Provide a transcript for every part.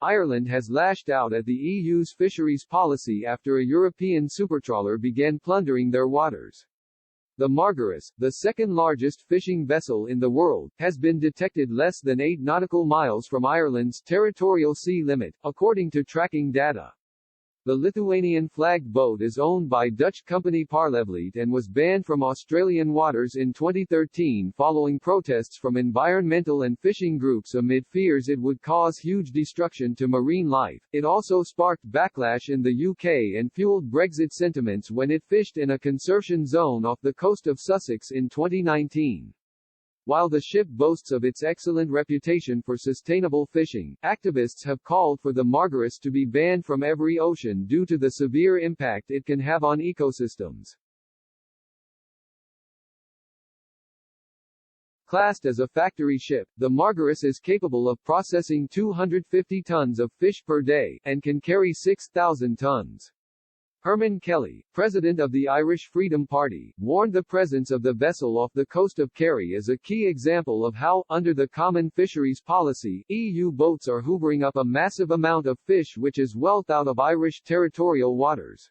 Ireland has lashed out at the EU's fisheries policy after a European supertrawler began plundering their waters. The Margaris, the second-largest fishing vessel in the world, has been detected less than 8 nautical miles from Ireland's territorial sea limit, according to tracking data. The Lithuanian-flagged boat is owned by Dutch company pl.u.nder and was banned from Australian waters in 2013 following protests from environmental and fishing groups amid fears it would cause huge destruction to marine life. It also sparked backlash in the UK and fueled Brexit sentiments when it fished in a conservation zone off the coast of Sussex in 2019. While the ship boasts of its excellent reputation for sustainable fishing, activists have called for the Margaris to be banned from every ocean due to the severe impact it can have on ecosystems. Classed as a factory ship, the Margaris is capable of processing 250 tons of fish per day, and can carry 6,000 tons. Herman Kelly, president of the Irish Freedom Party, warned the presence of the vessel off the coast of Kerry is a key example of how, under the common fisheries policy, EU boats are hoovering up a massive amount of fish which is wealth out of Irish territorial waters.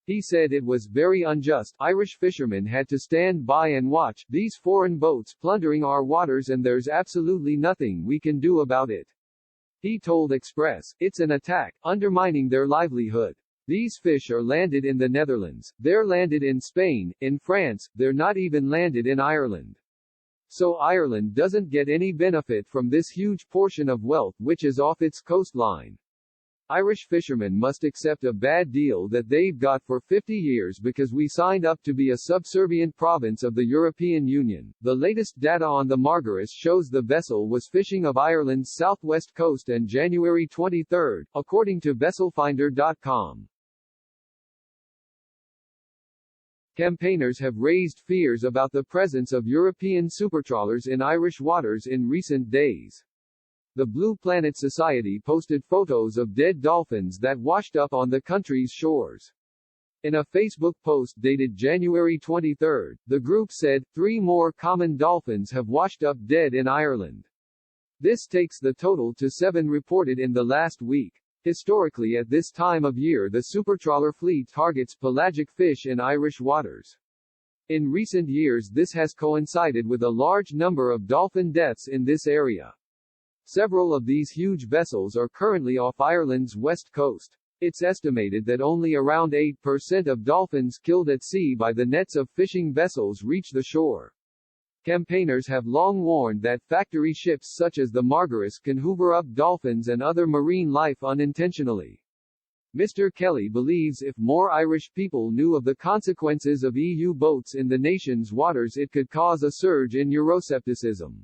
He said it was very unjust. Irish fishermen had to stand by and watch these foreign boats plundering our waters and there's absolutely nothing we can do about it. He told Express, it's an attack, undermining their livelihood. These fish are landed in the Netherlands, they're landed in Spain, in France, they're not even landed in Ireland. So Ireland doesn't get any benefit from this huge portion of wealth which is off its coastline. Irish fishermen must accept a bad deal that they've got for 50 years because we signed up to be a subservient province of the European Union. The latest data on the Margaris shows the vessel was fishing of Ireland's southwest coast on January 23, according to vesselfinder.com. Campaigners have raised fears about the presence of European supertrawlers in Irish waters in recent days. The Blue Planet Society posted photos of dead dolphins that washed up on the country's shores. In a Facebook post dated January 23, the group said, 3 more common dolphins have washed up dead in Ireland. This takes the total to 7 reported in the last week. Historically at this time of year the supertrawler fleet targets pelagic fish in Irish waters. In recent years this has coincided with a large number of dolphin deaths in this area. Several of these huge vessels are currently off Ireland's west coast. It's estimated that only around 8% of dolphins killed at sea by the nets of fishing vessels reach the shore. Campaigners have long warned that factory ships such as the Margaris can hoover up dolphins and other marine life unintentionally. Mr. Kelly believes if more Irish people knew of the consequences of EU boats in the nation's waters it could cause a surge in Euroscepticism.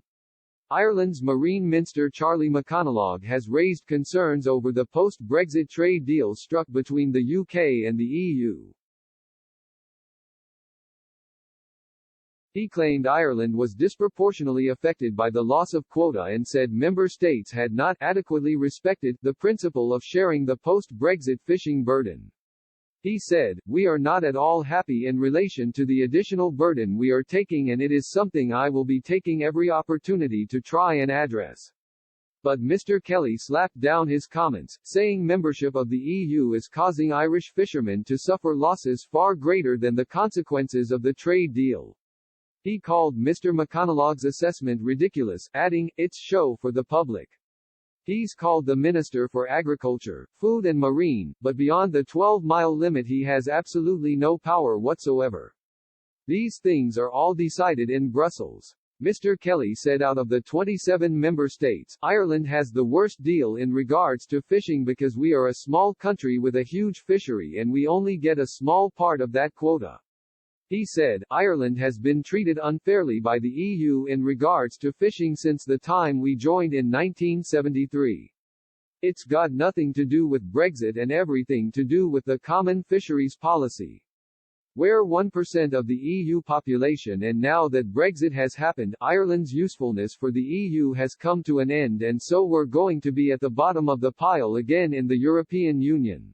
Ireland's Marine Minister Charlie McConalogue has raised concerns over the post-Brexit trade deal struck between the UK and the EU. He claimed Ireland was disproportionately affected by the loss of quota and said member states had not adequately respected the principle of sharing the post-Brexit fishing burden. He said, we are not at all happy in relation to the additional burden we are taking and it is something I will be taking every opportunity to try and address. But Mr. Kelly slapped down his comments, saying membership of the EU is causing Irish fishermen to suffer losses far greater than the consequences of the trade deal. He called Mr. McConalogue's assessment ridiculous, adding, it's show for the public. He's called the Minister for Agriculture, Food and Marine, but beyond the 12-mile limit he has absolutely no power whatsoever. These things are all decided in Brussels. Mr. Kelly said out of the 27 member states, Ireland has the worst deal in regards to fishing because we are a small country with a huge fishery and we only get a small part of that quota. He said, Ireland has been treated unfairly by the EU in regards to fishing since the time we joined in 1973. It's got nothing to do with Brexit and everything to do with the common fisheries policy. We're 1% of the EU population and now that Brexit has happened, Ireland's usefulness for the EU has come to an end and so we're going to be at the bottom of the pile again in the European Union.